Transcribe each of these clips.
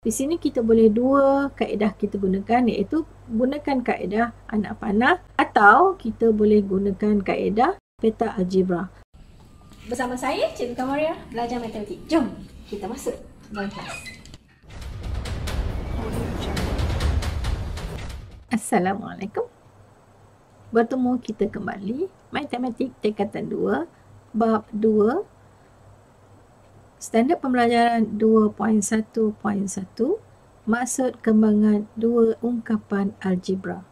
Di sini kita boleh dua kaedah kita gunakan, iaitu gunakan kaedah anak panah atau kita boleh gunakan kaedah peta algebra. Bersama saya, Cikgu Kamaria, belajar matematik. Jom kita masuk dalam kelas. Assalamualaikum. Bertemu kita kembali Matematik Tingkatan 2 Bab 2 Standard Pembelajaran 2.1.1 Maksud kembangan dua ungkapan algebra.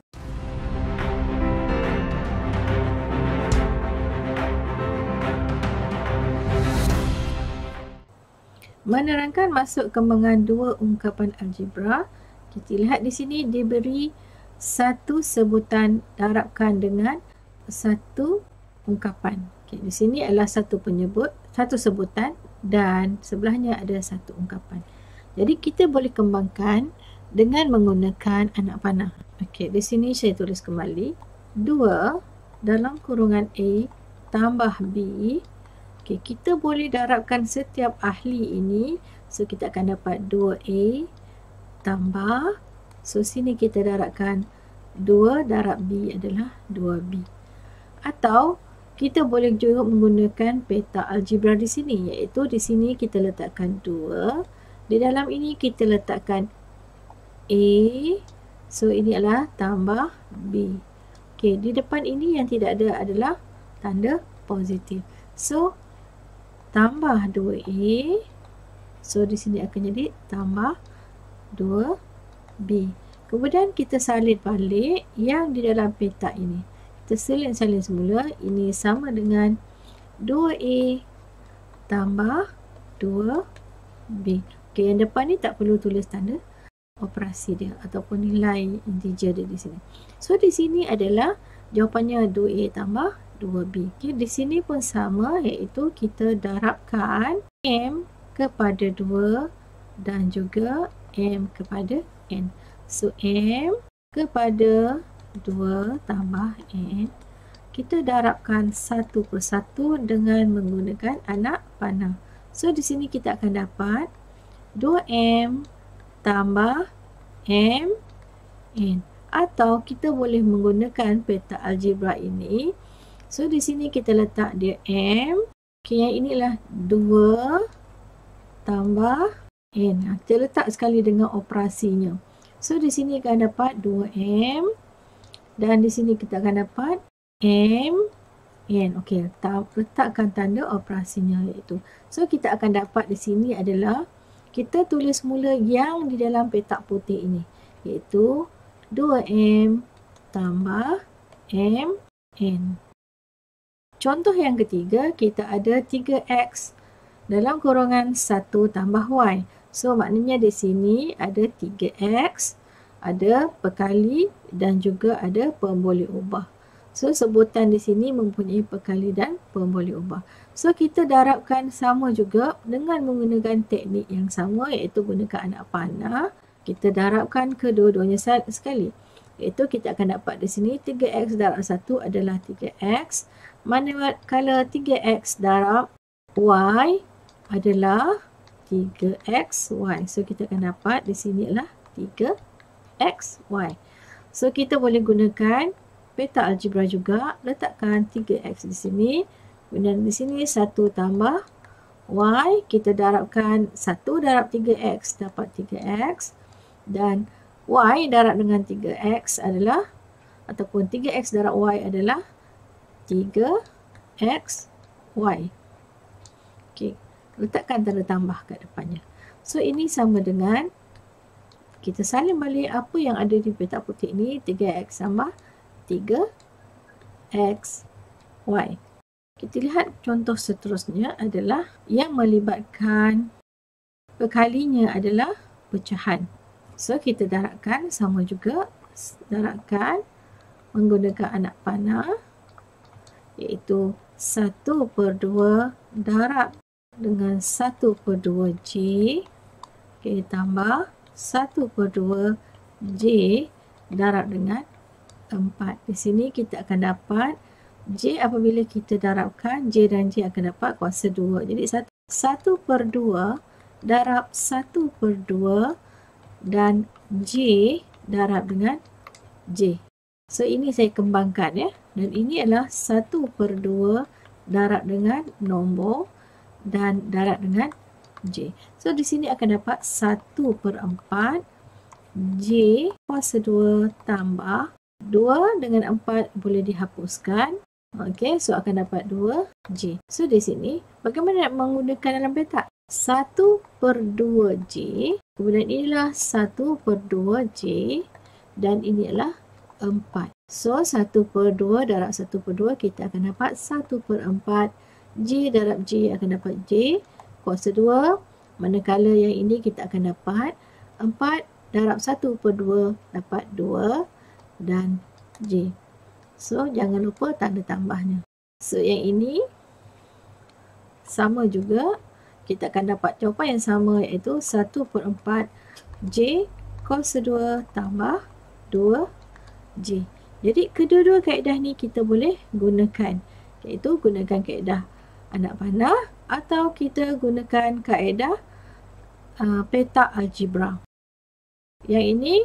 Menerangkan maksud kembangan dua ungkapan algebra, kita lihat di sini diberi satu sebutan darabkan dengan satu ungkapan. Okay, di sini adalah satu sebutan dan sebelahnya ada satu ungkapan. Jadi kita boleh kembangkan dengan menggunakan anak panah. Okey, di sini saya tulis kembali 2 dalam kurungan A tambah B. Okey, kita boleh darabkan setiap ahli ini. So kita akan dapat 2A tambah, so sini kita darabkan 2 darab B adalah 2B. Atau kita boleh juga menggunakan peta algebra di sini, iaitu di sini kita letakkan 2, di dalam ini kita letakkan A, so ini adalah tambah B. Okey, di depan ini yang tidak ada adalah tanda positif. So tambah 2A, so di sini akan jadi tambah 2B. Kemudian kita salin balik yang di dalam peta ini. Kita salin semula, ini sama dengan 2A tambah 2B. Okey, yang depan ni tak perlu tulis tanda operasi dia ataupun nilai integer dia di sini. So di sini adalah jawapannya 2A tambah 2B. Okey, di sini pun sama, iaitu kita darabkan M kepada 2 dan juga M kepada N. So M kepada 2 tambah N, kita darabkan satu persatu dengan menggunakan anak panah. So di sini kita akan dapat 2M tambah M N, atau kita boleh menggunakan peta algebra ini. So di sini kita letak dia M. Okay, yang inilah 2 tambah N. Kita letak sekali dengan operasinya. So di sini akan dapat 2M dan di sini kita akan dapat M N. Okey, letakkan tanda operasinya iaitu. So kita akan dapat di sini adalah kita tulis mula yang di dalam petak putih ini, iaitu 2M tambah M N. Contoh yang ketiga, kita ada 3X dalam kurungan 1 tambah Y. So maknanya di sini ada 3X, ada perkali dan juga ada pemboleh ubah. So sebutan di sini mempunyai perkali dan pemboleh ubah. So kita darabkan sama juga dengan menggunakan teknik yang sama, iaitu gunakan anak panah. Kita darabkan kedua-duanya sekali. Iaitu kita akan dapat di sini 3X darab 1 adalah 3X. Manakala 3X darab Y adalah 3XY. So kita akan dapat di sini adalah 3XY. So kita boleh gunakan peta algebra juga, letakkan 3X di sini. Kemudian di sini 1 tambah Y, kita darabkan 1 darab 3X dapat 3X. Dan Y darab dengan 3X adalah, ataupun 3X darab Y adalah 3XY. Okey, letakkan tanda tambah kat depannya. So ini sama dengan, kita salin balik apa yang ada di peta putih ini, 3X tambah 3XY. Kita lihat contoh seterusnya adalah yang melibatkan perkalinya adalah pecahan. So kita darabkan sama juga, darabkan menggunakan anak panah, iaitu 1/2 darab dengan 1/2 J. Okay, tambah 1/2 J darab dengan 4. Di sini kita akan dapat J apabila kita darabkan, J dan J akan dapat kuasa 2. Jadi 1/2 darab 1/2 dan J darab dengan J. So ini saya kembangkan ya. Dan ini adalah 1/2 darab dengan nombor dan darab dengan J. So di sini akan dapat 1/4 J kuasa 2 tambah 2 dengan 4 boleh dihapuskan. Okey, so akan dapat 2J. So di sini, bagaimana nak menggunakan dalam petak? 1/2J, kemudian inilah 1/2J dan ini adalah 4. So 1/2 darab 1/2 kita akan dapat 1/4 J darab J akan dapat J kuasa 2. Manakala yang ini kita akan dapat 4 darab 1/2 dapat 2 dan J. So jangan lupa tanda tambahnya. So yang ini sama juga, kita akan dapat jawapan yang sama iaitu 1/4 J kuasa 2 tambah 2J. Jadi kedua-dua kaedah ni kita boleh gunakan, iaitu gunakan kaedah anak panah atau kita gunakan kaedah petak algebra. Yang ini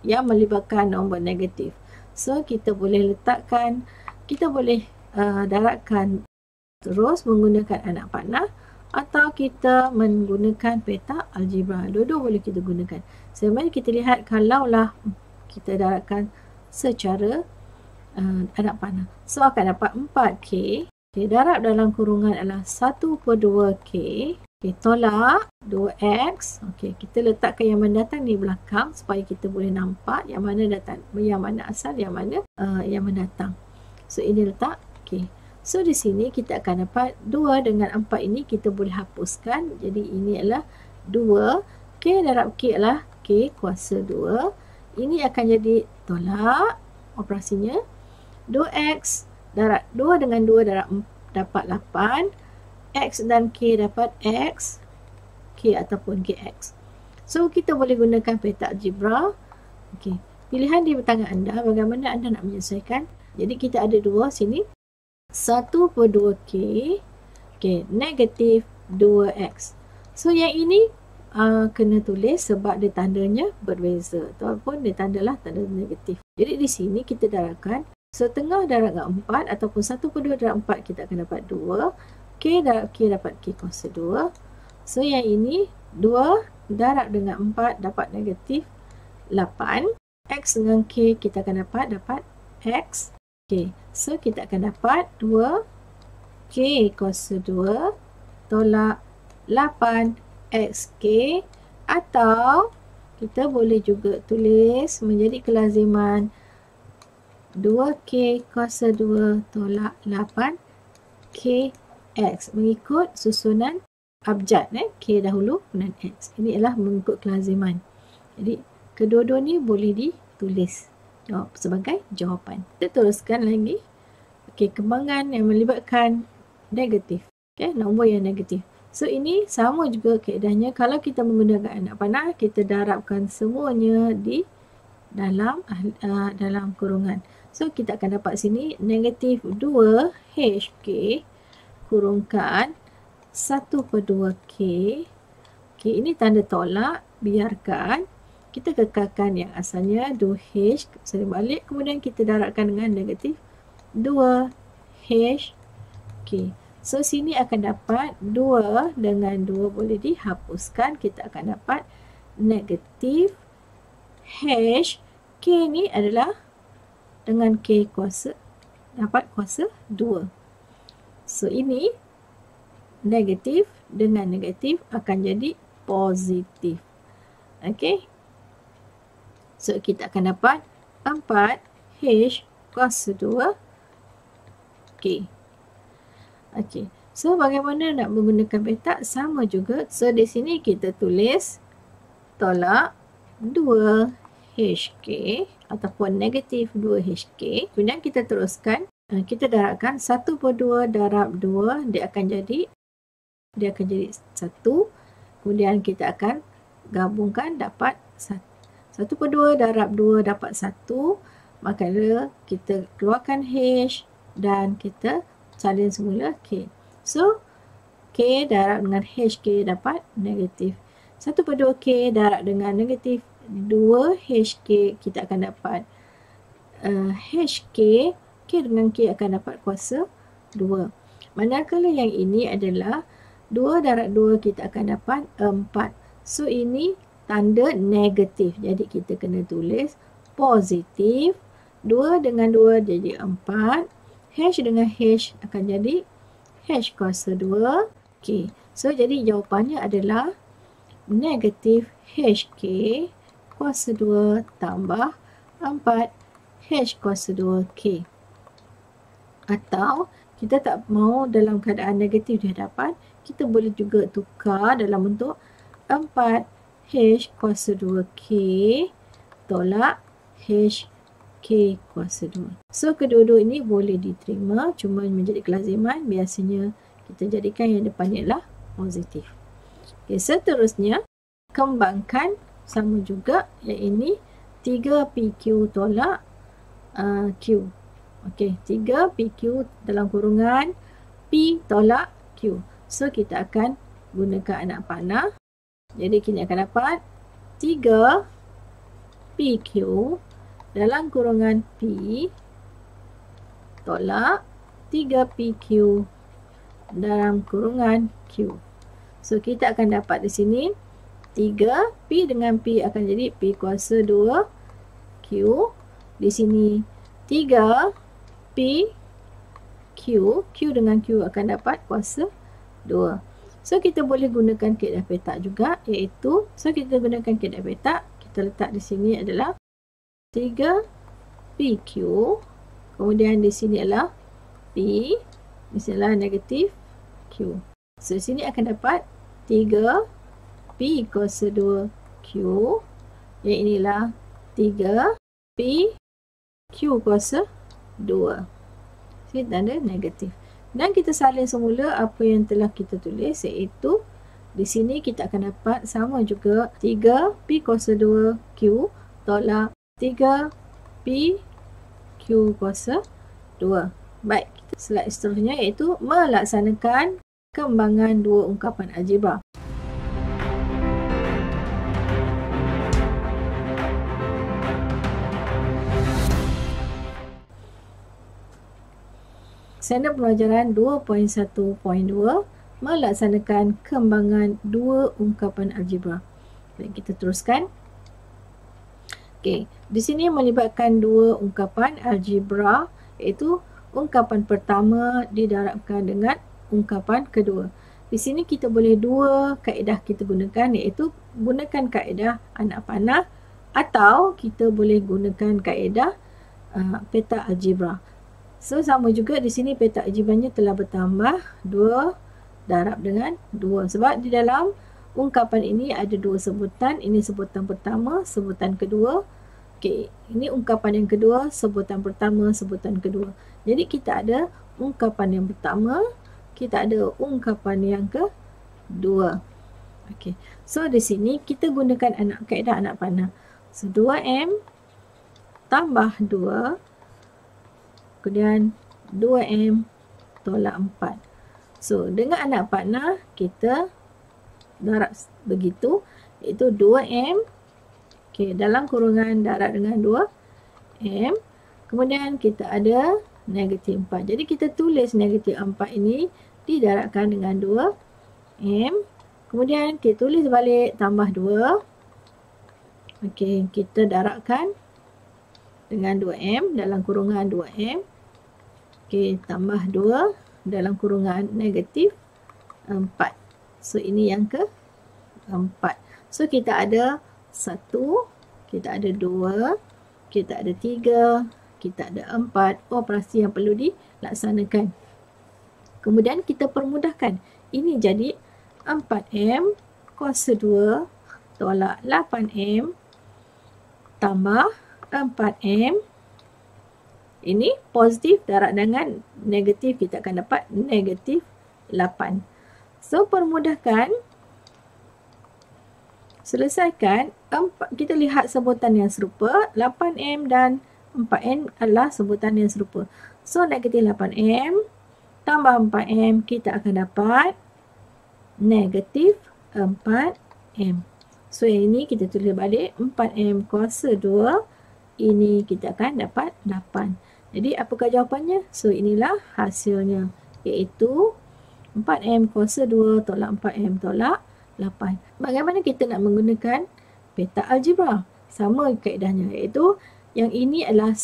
yang melibatkan nombor negatif. So kita boleh letakkan, kita boleh darabkan terus menggunakan anak panah atau kita menggunakan petak algebra. Dua-dua boleh kita gunakan. Sebenarnya kita lihat kalaulah kita darabkan secara anak panah. So akan dapat 4K. Okay, darab dalam kurungan adalah 1/2K. Okay, tolak 2X. Okay, kita letakkan yang mendatang di belakang supaya kita boleh nampak yang mana datang, yang mana asal, yang mana yang mendatang. So ini letak K. So di sini kita akan dapat 2 dengan 4 ini kita boleh hapuskan. Jadi ini adalah 2. K darab K adalah K kuasa 2. Ini akan jadi tolak operasinya. 2X darab 2 dengan 2 darab 4 dapat 8. X dan K dapat X, K ataupun KX. So kita boleh gunakan petak algebra. Okay. Pilihan di tangan anda, bagaimana anda nak menyelesaikan. Jadi kita ada dua sini. 1/2K, okay, negatif 2X. So yang ini kena tulis sebab dia tandanya berbeza. Ataupun dia tandalah tanda negatif. Jadi di sini kita darabkan setengah darab dengan 4 ataupun 1/2 darab 4 kita akan dapat 2. K darab K dapat K kuasa 2. So yang ini 2 darab dengan 4 dapat negatif 8. X dengan K kita akan dapat X. K. So kita akan dapat 2 K kuasa 2 tolak 8 XK, atau kita boleh juga tulis menjadi kelaziman 2K kuasa 2 tolak 8 KX mengikut susunan abjad, K dahulu kemudian X. Ini adalah mengikut kelaziman. Jadi kedua-dua ni boleh ditulis sebagai jawapan. Kita teruskan lagi. Okey, kembangan yang melibatkan negatif. Okey, nombor yang negatif. So ini sama juga kaedahnya. Kalau kita menggunakan anak panah, kita darabkan semuanya di dalam kurungan. So kita akan dapat sini negatif 2 HK kurungkan 1/2K. Okay, ini tanda tolak. Biarkan. Kita kekalkan yang asalnya 2H. Salin balik. Kemudian kita darabkan dengan negatif 2HK. So sini akan dapat 2 dengan 2 boleh dihapuskan. Kita akan dapat negatif H. K ni adalah dengan K kuasa, dapat kuasa 2. So ini negatif dengan negatif akan jadi positif. Okey. So kita akan dapat 4H kuasa 2K. Okey. So bagaimana nak menggunakan petak? Sama juga. So di sini kita tulis tolak 2HK ataupun negatif 2HK. Kemudian kita teruskan. Kita darabkan 1/2 darab 2. Dia akan jadi 1. Kemudian kita akan gabungkan dapat 1. 1/2 darab 2 dapat 1. Maka kita keluarkan H dan kita salin semula K. So K darab dengan HK dapat negatif. 1/2K darab dengan negatif 2HK, kita akan dapat HK, K dengan K akan dapat kuasa 2. Manakala yang ini adalah 2 darab 2, kita akan dapat 4. So ini tanda negatif. Jadi kita kena tulis positif. 2 dengan 2 jadi 4. H dengan H akan jadi H kuasa 2K. So jadi jawapannya adalah negatif HK kuasa 2 tambah 4 H kuasa 2K. Atau kita tak mau dalam keadaan negatif di hadapan, kita boleh juga tukar dalam bentuk 4 H kuasa 2K tolak HK kuasa 2. So kedua-dua ini boleh diterima, cuma menjadi kelaziman biasanya kita jadikan yang depannya ialah positif. Okay, seterusnya kembangkan sama juga, yang ini 3PQ tolak Q. Okey, 3PQ dalam kurungan P tolak Q. So kita akan gunakan anak panah. Jadi kita akan dapat 3PQ dalam kurungan P tolak 3PQ dalam kurungan Q. So kita akan dapat di sini 3 P dengan P akan jadi P kuasa 2 Q. Di sini 3 P Q, Q dengan Q akan dapat kuasa 2. So kita boleh gunakan kaedah petak juga, iaitu kita gunakan kaedah petak, kita letak di sini adalah 3 PQ, kemudian di sini adalah P, di sini adalah negatif Q. So di sini akan dapat 3 P kuasa 2 Q, yang inilah 3 P Q kuasa 2. Sini tanda negatif. Dan kita salin semula apa yang telah kita tulis, iaitu di sini kita akan dapat sama juga 3 P kuasa 2 Q tolak 3 P Q kuasa 2. Baik, slide seterusnya iaitu melaksanakan kembangan dua ungkapan algebra. Standard pelajaran 2.1.2 melaksanakan kembangan dua ungkapan algebra. Baik, kita teruskan. Okey, di sini melibatkan dua ungkapan algebra, iaitu ungkapan pertama didarabkan dengan ungkapan kedua. Di sini kita boleh dua kaedah kita gunakan, iaitu gunakan kaedah anak panah atau kita boleh gunakan kaedah petak algebra. So sama juga di sini petak algebranya telah bertambah 2 darab dengan 2, sebab di dalam ungkapan ini ada dua sebutan. Ini sebutan pertama, sebutan kedua. Okey, ini ungkapan yang kedua, sebutan pertama, sebutan kedua. Jadi kita ada ungkapan yang pertama, kita ada ungkapan yang kedua. Okey. So di sini kita gunakan kaedah anak panah. So 2M tambah 2, kemudian 2M tolak 4. So dengan anak panah kita darab begitu, iaitu 2M dalam kurungan darab dengan 2M, kemudian kita ada negatif 4. Jadi kita tulis negatif 4 ini didarabkan dengan 2M, kemudian kita tulis balik tambah 2. Okey, kita darabkan dengan 2M dalam kurungan 2M. Okey, tambah 2 dalam kurungan negatif 4. So ini yang ke-4. So kita ada 1, kita ada 2, kita ada 3, kita ada 4 operasi yang perlu dilaksanakan. Kemudian kita permudahkan. Ini jadi 4M kuasa 2 tolak 8M tambah 4M. Ini positif darab dengan negatif, kita akan dapat negatif 8. So permudahkan, selesaikan. Kita lihat sebutan yang serupa, 8M dan 4M adalah sebutan yang serupa. So negatif 8M tambah 4M, kita akan dapat negatif 4M. 4M. So yang ini kita tulis balik 4M kuasa 2. Ini kita akan dapat 8. Jadi apakah jawapannya? So inilah hasilnya, iaitu 4M kuasa 2 tolak 4M tolak 8. Bagaimana kita nak menggunakan peta algebra? Sama kaedahnya, iaitu yang ini adalah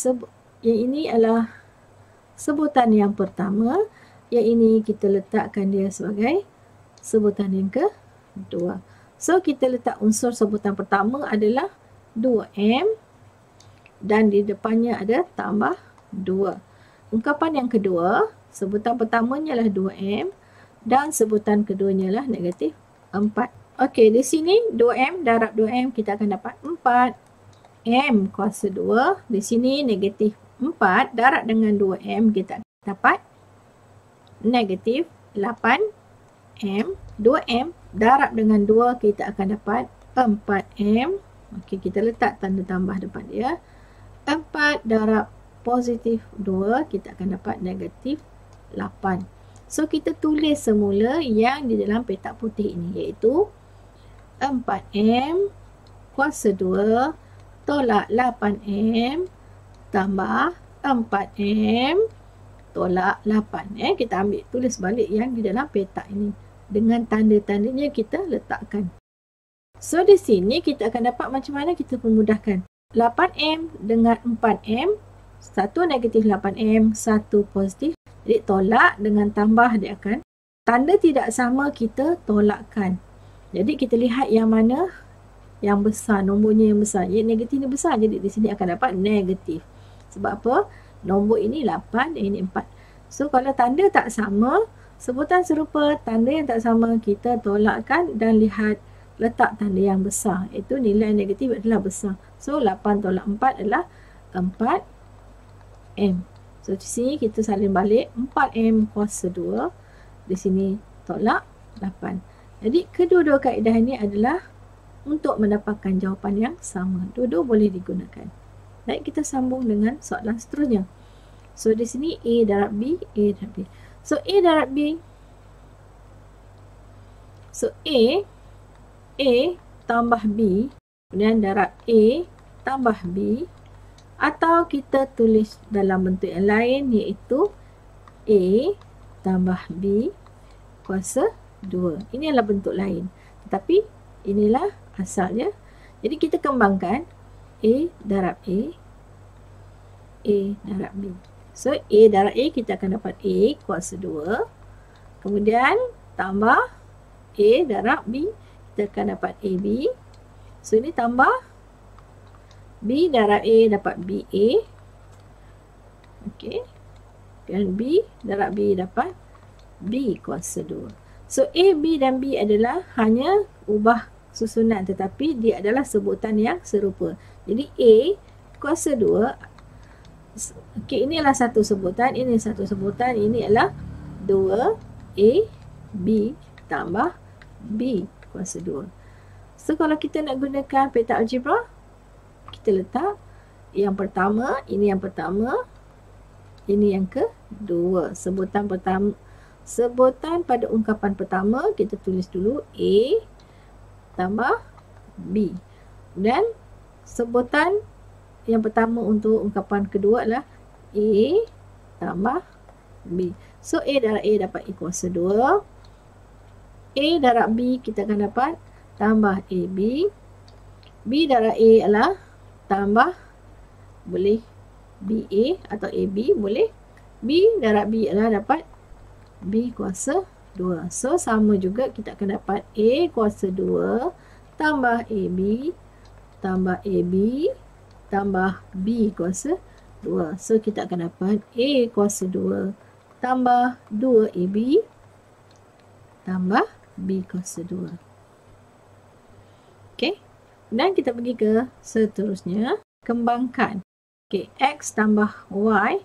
sebutan yang pertama, yang ini kita letakkan dia sebagai sebutan yang kedua. So kita letak unsur sebutan pertama adalah 2M dan di depannya ada tambah 2. Ungkapan yang kedua, sebutan pertamanya adalah 2M dan sebutan keduanya adalah negatif 4. Okey, di sini 2M darab 2M kita akan dapat 4M kuasa 2. Di sini negatif 4 darab dengan 2M kita dapat negatif 8M. 2M darab dengan 2 kita akan dapat 4M. Okey, kita letak tanda tambah depan dia. 4 darab positif 2 kita akan dapat negatif 8. So kita tulis semula yang di dalam petak putih ini, iaitu 4M kuasa 2 tolak 8M tambah 4M tolak 8. Kita ambil tulis balik yang di dalam petak ini dengan tanda-tandanya kita letakkan. So di sini kita akan dapat macam mana kita pemudahkan. 8M dengan 4M, satu negatif 8M, satu positif. Jadi tolak dengan tambah dia akan, tanda tidak sama kita tolakkan. Jadi kita lihat yang mana yang besar, nombornya yang besar. Jadi negatif ni besar, jadi di sini akan dapat negatif. Sebab apa? Nombor ini 8, ini 4. So kalau tanda tak sama, sebutan serupa, tanda yang tak sama, kita tolakkan dan lihat letak tanda yang besar. Itu nilai negatif adalah besar. So 8 tolak 4 adalah 4M. So di sini kita salin balik 4M kuasa 2. Di sini tolak 8. Jadi kedua-dua kaedah ini adalah untuk mendapatkan jawapan yang sama. Dua-dua boleh digunakan. Baik, kita sambung dengan soalan seterusnya. So di sini A darab B, A darab B. So A darab B. So A tambah B, kemudian darab A tambah B. Atau kita tulis dalam bentuk yang lain, iaitu A tambah B kuasa 2. Ini adalah bentuk lain. Tetapi inilah asalnya. Jadi kita kembangkan A darab A darab B. So A darab A kita akan dapat A kuasa 2. Kemudian tambah A darab B, kita akan dapat AB. So ini tambah B darab A dapat BA. Okey. Dan B darab B dapat B kuasa 2. So A, B dan B adalah hanya ubah susunan, tetapi dia adalah sebutan yang serupa. Jadi A kuasa 2. Okey, ini adalah satu sebutan, ini satu sebutan, ini adalah 2A B tambah B kuasa 2. So kalau kita nak gunakan peta algebra, kita letak yang pertama, ini yang pertama, ini yang kedua. Sebutan pertama, sebutan pada ungkapan pertama kita tulis dulu A tambah B. Dan sebutan yang pertama untuk ungkapan kedua adalah A tambah B. So A darab A dapat A kuasa 2. A darab B kita akan dapat tambah AB. B darab A adalah tambah, boleh BA atau AB, boleh. B darab B adalah dapat B kuasa 2. So sama juga kita akan dapat A kuasa 2 tambah AB tambah AB tambah B kuasa 2. So kita akan dapat A kuasa 2 tambah 2AB tambah B kuasa 2. Okey. Dan kita pergi ke seterusnya. Kembangkan. Okey, X tambah Y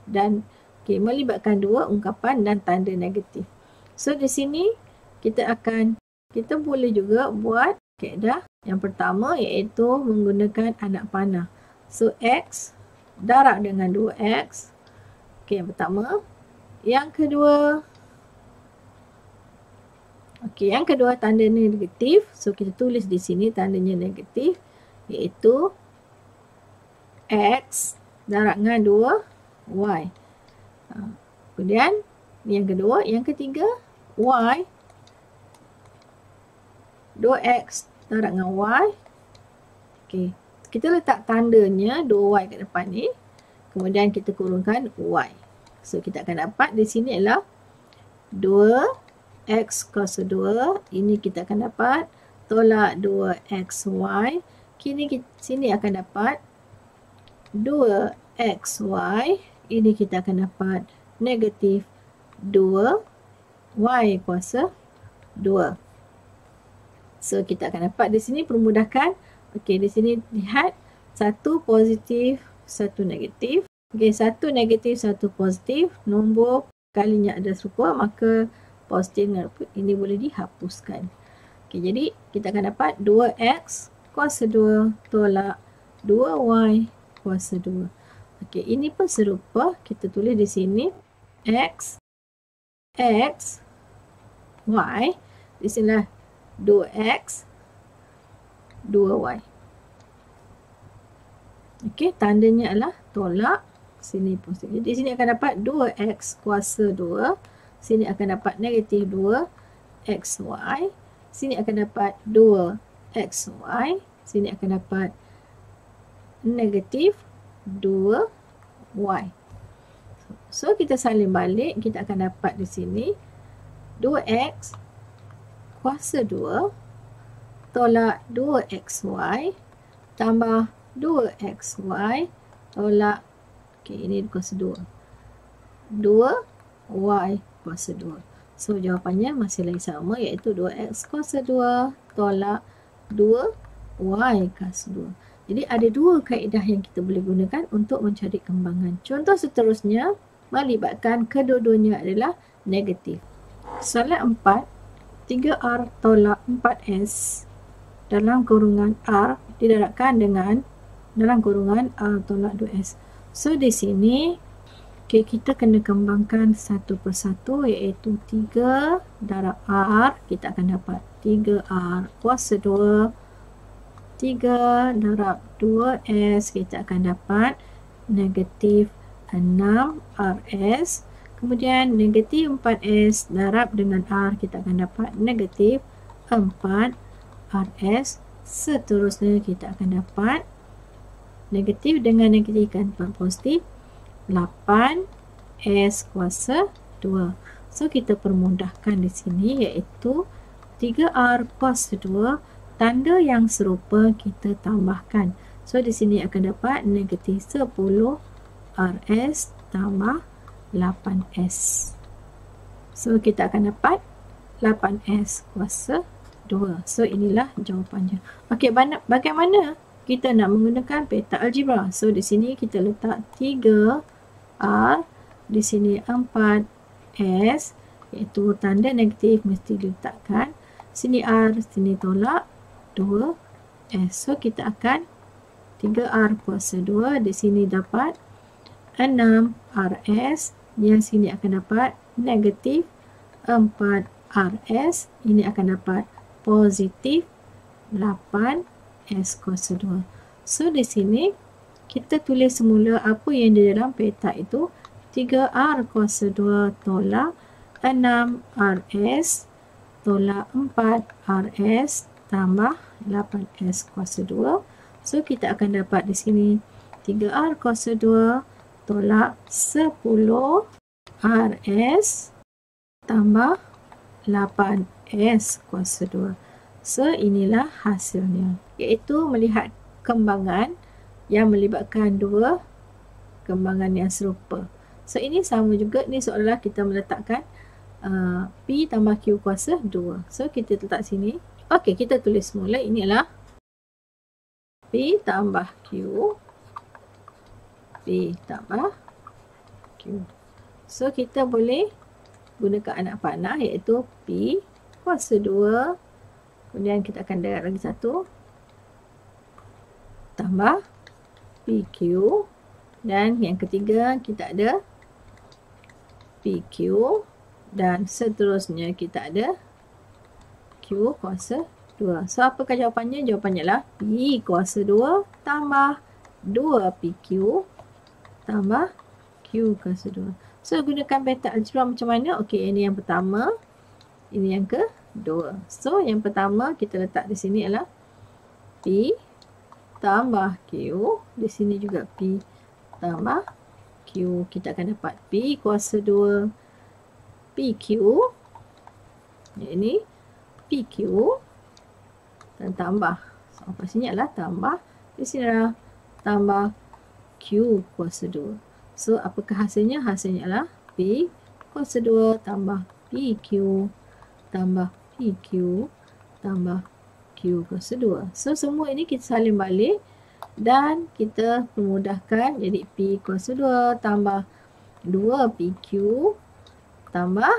dan melibatkan dua ungkapan dan tanda negatif. So di sini kita boleh juga buat kaedah yang pertama, iaitu menggunakan anak panah. So X darab dengan 2X. Okey, yang pertama. Yang kedua, Okey, yang kedua tanda negatif. So kita tulis di sini tandanya negatif, iaitu X darab dengan 2Y. Kemudian yang kedua, yang ketiga Y, 2X darab dengan Y. Okey, kita letak tandanya 2Y kat depan ni. Kemudian kita kurungkan Y. So kita akan dapat di sini adalah 2X kuasa 2. Ini kita akan dapat tolak 2XY. Kini sini akan dapat 2XY. Ini kita akan dapat negatif 2Y kuasa 2. So kita akan dapat di sini permudahkan. Okey, di sini lihat satu positif, satu negatif. Okey, satu negatif, satu positif. Nombor kalinya ada serupa, maka positif dengan ini boleh dihapuskan. Okey, jadi kita akan dapat 2X kuasa 2 tolak 2Y kuasa 2. Okey, ini pun serupa. Kita tulis di sini X, Y. Di sinilah 2X, 2Y. Okey, tandanya adalah tolak. Sini pun sini. Di sini akan dapat 2X kuasa 2. Sini akan dapat negatif 2XY. Sini akan dapat 2XY. Sini akan dapat negatif 2Y. So kita salin balik, kita akan dapat di sini 2X kuasa 2 tolak 2XY tambah 2XY tolak, okey, ini kuasa 2. 2Y kuasa 2. So jawapannya masih lagi sama, iaitu 2X kuasa 2 tolak 2Y kuasa 2. Jadi ada dua kaedah yang kita boleh gunakan untuk mencari kembangan. Contoh seterusnya melibatkan kedua-duanya adalah negatif. Soalan 4, 3R tolak 4S dalam kurungan R didarabkan dengan dalam kurungan R tolak 2S. So di sini okay, kita kena kembangkan satu persatu, iaitu 3 darab R. Kita akan dapat 3R kuasa 2. 3 darab 2S, kita akan dapat negatif 6RS. Kemudian negatif 4S darab dengan R, kita akan dapat negatif 4RS. Seterusnya kita akan dapat negatif dengan negatif kan 4 positif, 8S kuasa 2. So kita permudahkan di sini, iaitu 3R kuasa 2. Tanda yang serupa kita tambahkan. So di sini akan dapat negatif 10RS tambah 8S. So kita akan dapat 8S kuasa 2. So inilah jawapannya. Okey, bagaimana kita nak menggunakan peta algebra? So di sini kita letak 3R, di sini 4S, iaitu tanda negatif mesti diletakkan. Sini R, sini tolak 2S. So kita akan 3R kuasa 2, di sini dapat 6RS, yang sini akan dapat negatif 4RS, ini akan dapat positif 8S kuasa 2. So di sini kita tulis semula apa yang di dalam peta itu. 3R kuasa 2 tolak 6RS tolak 4RS tambah 8S kuasa 2. So kita akan dapat di sini 3R kuasa 2 tolak 10RS tambah 8S kuasa 2. So inilah hasilnya, iaitu melihat kembangan yang melibatkan dua kembangan yang serupa. So ini sama juga, ni seolah-olah kita meletakkan P tambah Q kuasa 2. So kita letak sini. Okey, kita tulis semula. Ini adalah P tambah Q. P tambah Q. So kita boleh gunakan anak panah, iaitu P kuasa 2. Kemudian kita akan darab lagi satu. Tambah PQ. Dan yang ketiga kita ada PQ. Dan seterusnya kita ada Q kuasa 2. So, apakah jawapannya? Jawapannya adalah P kuasa 2 tambah 2PQ tambah Q kuasa 2. So, gunakan peta algebra macam mana? Okey, ini yang pertama. Ini yang kedua. So, yang pertama kita letak di sini adalah P tambah Q. Di sini juga P tambah Q. Kita akan dapat P kuasa 2 PQ. Ini PQ dan tambah. So, pastinya adalah tambah. Di sini adalah tambah Q kuasa 2. So, apakah hasilnya? Hasilnya adalah P kuasa 2 tambah PQ tambah PQ tambah Q kuasa 2. So, semua ini kita salin balik dan kita permudahkan. Jadi, P kuasa 2 tambah 2PQ tambah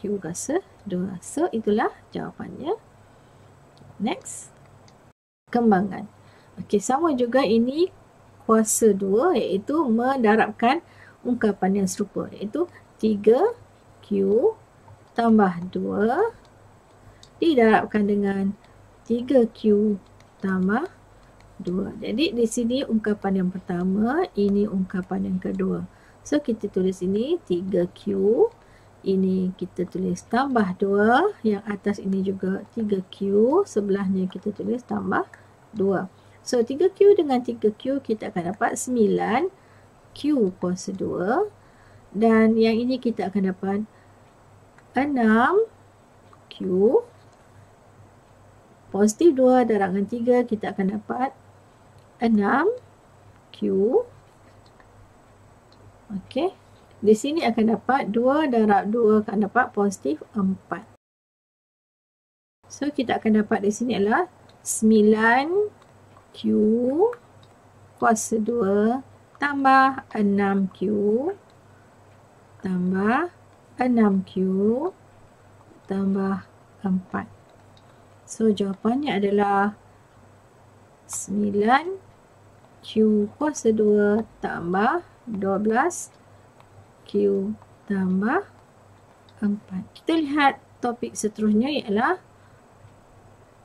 Q kuasa 2. So, itulah jawapannya. Next. Kembangan. Okey, sama juga ini kuasa 2 iaitu mendarabkan ungkapan yang serupa iaitu 3Q tambah 2 didarabkan dengan 3Q tambah 2. Jadi di sini ungkapan yang pertama, ini ungkapan yang kedua. So kita tulis ini 3Q, ini kita tulis tambah 2, yang atas ini juga 3Q, sebelahnya kita tulis tambah 2. So 3Q dengan 3Q kita akan dapat 9Q kuasa 2 dan yang ini kita akan dapat 6Q positif 2 darab dengan 3 kita akan dapat 6Q. Okey. Di sini akan dapat 2 darab 2 akan dapat positif 4. So kita akan dapat di sini adalah 9Q kuasa 2 tambah 6Q tambah 6Q tambah 4. So jawapannya adalah 9Q kuasa 2 tambah 12Q tambah 4. Kita lihat topik seterusnya ialah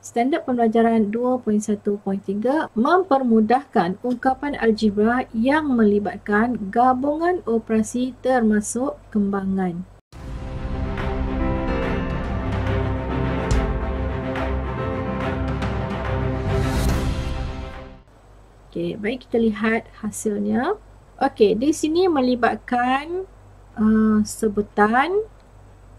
Standard Pembelajaran 2.1.3 mempermudahkan ungkapan algebra yang melibatkan gabungan operasi termasuk kembangan. Okey, baik kita lihat hasilnya. Okey, di sini melibatkan sebutan,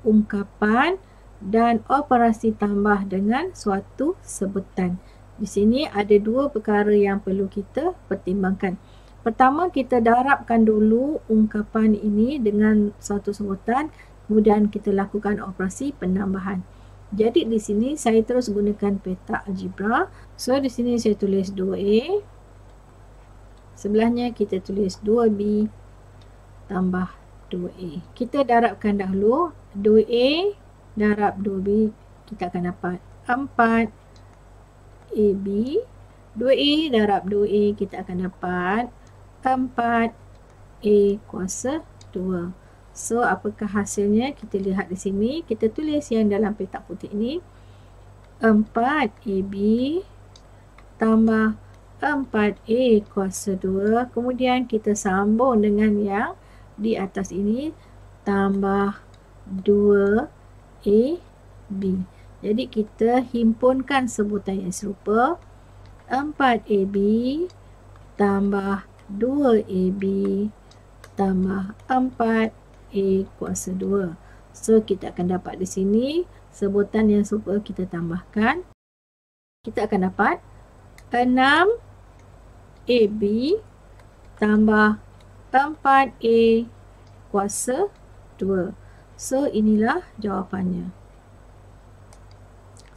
ungkapan dan operasi tambah dengan suatu sebutan. Di sini ada dua perkara yang perlu kita pertimbangkan. Pertama, kita darabkan dulu ungkapan ini dengan suatu sebutan, kemudian kita lakukan operasi penambahan. Jadi di sini saya terus gunakan peta algebra. So di sini saya tulis 2A. Sebelahnya kita tulis 2B tambah 2A. Kita darabkan dahulu 2A darab 2B, kita akan dapat 4AB. 2A darab 2A, kita akan dapat 4A kuasa 2. So, apakah hasilnya? Kita lihat di sini. Kita tulis yang dalam petak putih ini. 4AB tambah 4A kuasa 2. Kemudian kita sambung dengan yang di atas ini. Tambah 2AB. Jadi kita himpunkan sebutan yang serupa. 4AB tambah 2AB tambah 4A kuasa 2. So kita akan dapat di sini sebutan yang serupa kita tambahkan. Kita akan dapat 6AB tambah 4A kuasa 2. So inilah jawapannya.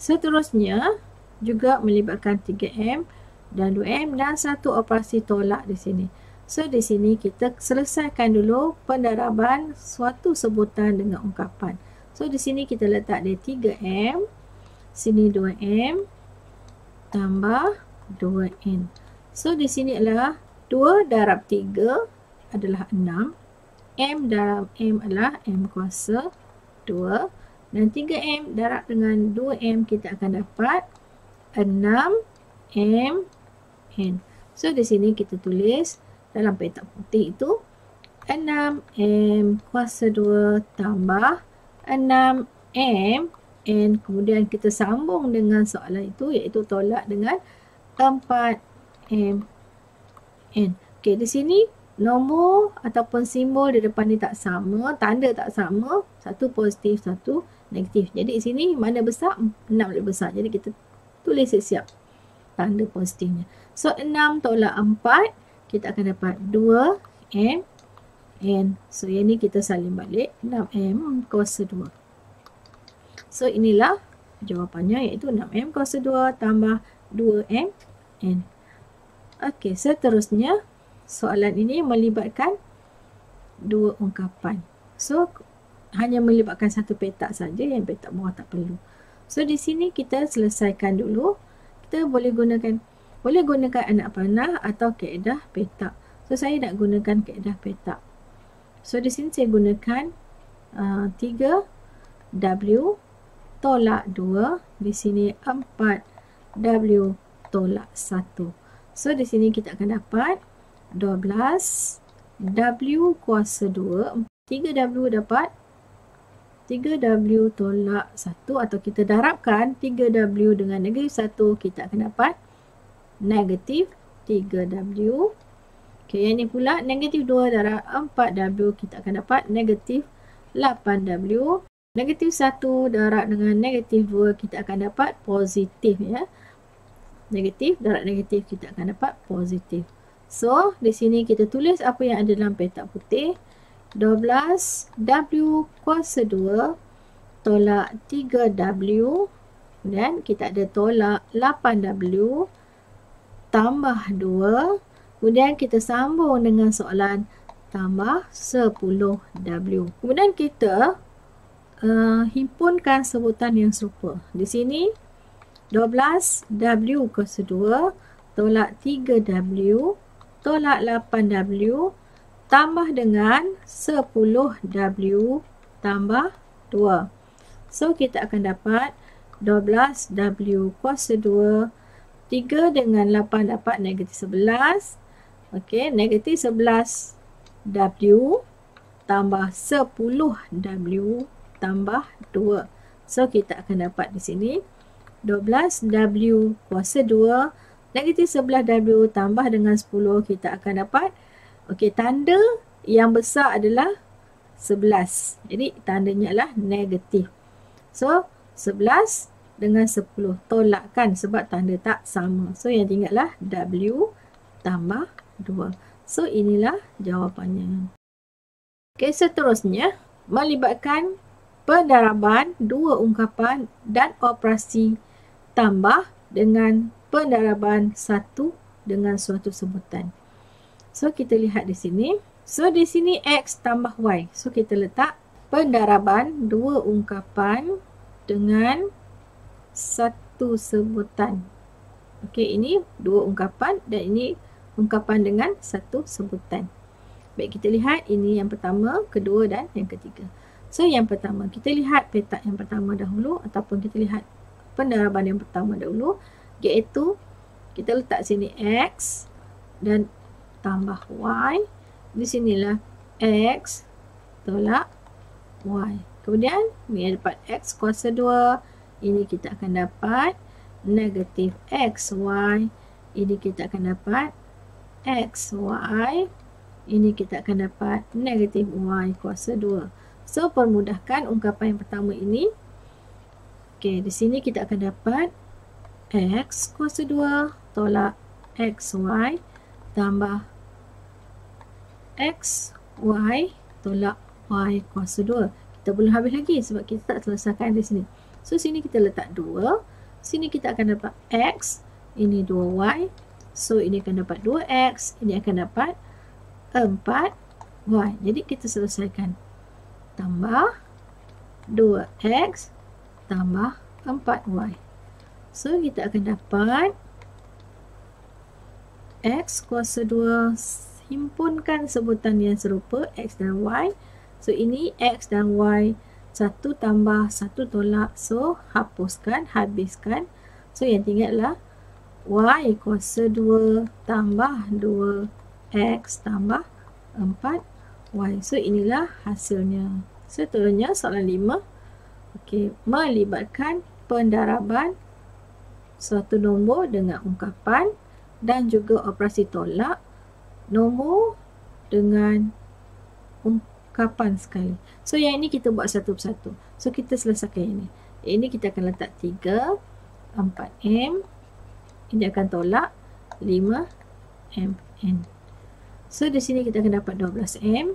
Seterusnya juga melibatkan 3M dan 2M dan satu operasi tolak di sini. So di sini kita selesaikan dulu pendaraban suatu sebutan dengan ungkapan. So di sini kita letak dia 3M, sini 2M tambah 2N. So di sini adalah 2 darab 3 adalah 6. M dalam M adalah M kuasa 2 dan 3M darab dengan 2M, kita akan dapat 6M N. So di sini kita tulis dalam petak putih itu 6M kuasa 2 tambah 6M N. Kemudian kita sambung dengan soalan itu, iaitu tolak dengan 4M N. Okey, di sini nombor ataupun simbol di depan ni tak sama, tanda tak sama, satu positif, satu negatif. Jadi di sini mana besar? 6 lebih besar. Jadi kita tulis siap tanda positifnya. So 6 tolak 4, kita akan dapat 2M N. So yang ni kita salin balik 6M kuasa 2. So inilah jawapannya, iaitu 6M kuasa 2 tambah 2M N. Okey, seterusnya soalan ini melibatkan dua ungkapan. So hanya melibatkan satu petak saja, yang petak bawah tak perlu. So di sini kita selesaikan dulu. Kita boleh gunakan anak panah atau kaedah petak. So saya nak gunakan kaedah petak. So di sini saya gunakan 3W tolak 2. Di sini 4W tolak 1. So di sini kita akan dapat 12W kuasa 2. 3W dapat 3W tolak 1, atau kita darabkan 3W dengan negatif 1, kita akan dapat negatif 3W. Okay, yang ni pula negatif 2 darab 4W, kita akan dapat negatif 8W. Negatif 1 darab dengan negatif 2, kita akan dapat positif, ya. Negatif darab negatif, kita akan dapat positif. So di sini kita tulis apa yang ada dalam petak putih. 12W kuasa 2 tolak 3W, dan kita ada tolak 8W tambah 2. Kemudian kita sambung dengan soalan tambah 10W. Kemudian kita himpunkan sebutan yang serupa. Di sini 12W kuasa 2 tolak 3W tolak 8W tambah dengan 10W tambah 2. So kita akan dapat 12W kuasa 2, 3 dengan 8 dapat negatif 11. Okey, negatif 11W tambah 10W tambah 2. So kita akan dapat di sini 12W kuasa 2, negatif 11W tambah dengan 10, kita akan dapat, okey, tanda yang besar adalah 11. Jadi tandanya adalah negatif. So 11 dengan 10 tolakkan sebab tanda tak sama. So yang tinggallah W tambah 2. So inilah jawapannya. Okey, seterusnya melibatkan pendaraban dua ungkapan dan operasi tambah dengan pendaraban satu dengan suatu sebutan. So kita lihat di sini. So di sini X tambah Y. So kita letak pendaraban dua ungkapan dengan satu sebutan. Okey, ini dua ungkapan dan ini ungkapan dengan satu sebutan. Baik, kita lihat ini yang pertama, kedua dan yang ketiga. So yang pertama, kita lihat petak yang pertama dahulu, ataupun kita lihat pendaraban yang pertama dahulu, iaitu kita letak sini X dan tambah Y. Di sinilah X tolak Y. Kemudian ni dapat X kuasa 2. Ini kita akan dapat negatif XY. Ini kita akan dapat XY. Ini kita akan dapat negatif Y kuasa 2. So permudahkan ungkapan yang pertama ini. Okey, di sini kita akan dapat X kuasa 2 tolak XY tambah XY tolak Y kuasa 2. Kita belum habis lagi sebab kita tak selesaikan di sini. So sini kita letak 2. Sini kita akan dapat X. Ini 2Y. So ini akan dapat 2X. Ini akan dapat 4Y. Jadi kita selesaikan. Tambah 2X tambah 4Y. So kita akan dapat X kuasa 2. Himpunkan sebutan yang serupa X dan Y. So ini X dan Y 1 tambah 1 tolak. So, hapuskan, habiskan. So, yang tinggal lah y kuasa 2 tambah 2x tambah 4y. So, inilah hasilnya. Seterusnya, soalan 5. Okey, melibatkan pendaraban suatu nombor dengan ungkapan dan juga operasi tolak nombor dengan ungkapan sekali. So, yang ini kita buat satu persatu. So, kita selesaikan ini. Ini kita akan letak 3, 4M. Ini akan tolak 5MN. So, di sini kita akan dapat 12M.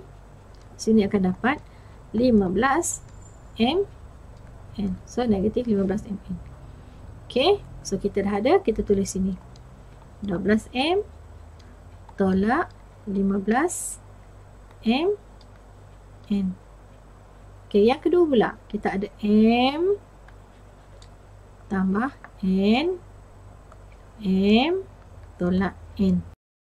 Sini akan dapat 15MN. So, negatif 15MN. Okey. So, kita dah ada. Kita tulis sini. 12M tolak 15MN. Okey, yang kedua pula. Kita ada M tambah N. M tolak N.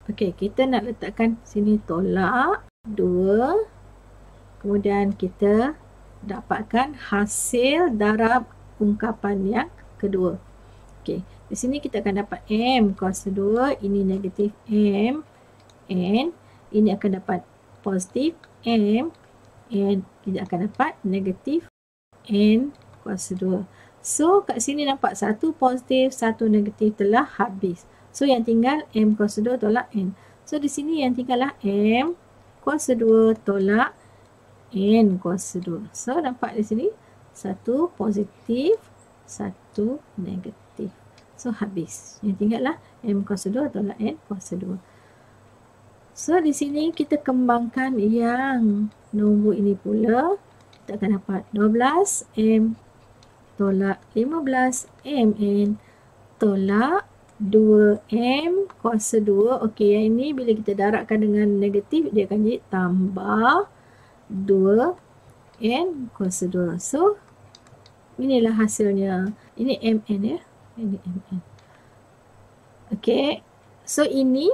Okey, kita nak letakkan sini tolak 2. Kemudian kita dapatkan hasil darab ungkapan yang kedua. Okey, di sini kita akan dapat M kuasa 2. Ini negatif M. N. Ini akan dapat positif M. N. Kita akan dapat negatif N kuasa 2. So, kat sini nampak satu positif, satu negatif telah habis. So, yang tinggal M kuasa 2 tolak N. So, di sini yang tinggal lah M kuasa 2 tolak N kuasa 2. So, nampak di sini satu positif, satu negatif. So, habis. Yang tinggal lah M kuasa 2 tolak N kuasa 2. So, di sini kita kembangkan yang nombor ini pula. Kita akan dapat 12M tolak 15MN tolak 2M kuasa 2. Okey, yang ini bila kita darabkan dengan negatif, dia akan jadi tambah 2N kuasa 2. So, inilah hasilnya. Ini MN ya. Ini MN. Okey. So, ini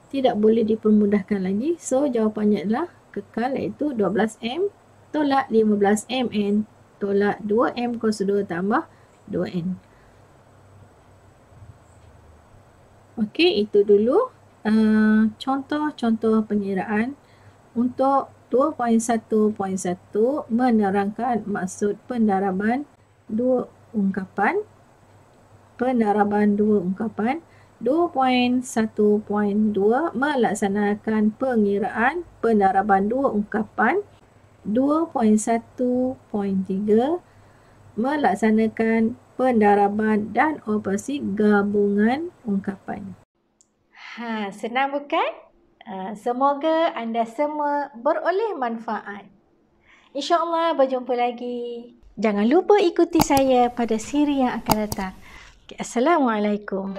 tidak boleh dipermudahkan lagi. So, jawapannya adalah kekal, iaitu 12M tolak 15MN tolak 2M kuasa 2 tambah 2N. Okey, itu dulu contoh-contoh pengiraan untuk 2.1.1 menerangkan maksud pendaraban dua ungkapan. Pendaraban dua ungkapan. 2.1.2 melaksanakan pengiraan pendaraban dua ungkapan. 2.1.3 melaksanakan pendaraban dan operasi gabungan ungkapan. Senang bukan? Semoga anda semua beroleh manfaat. InsyaAllah berjumpa lagi. Jangan lupa ikuti saya pada siri yang akan datang. Assalamualaikum.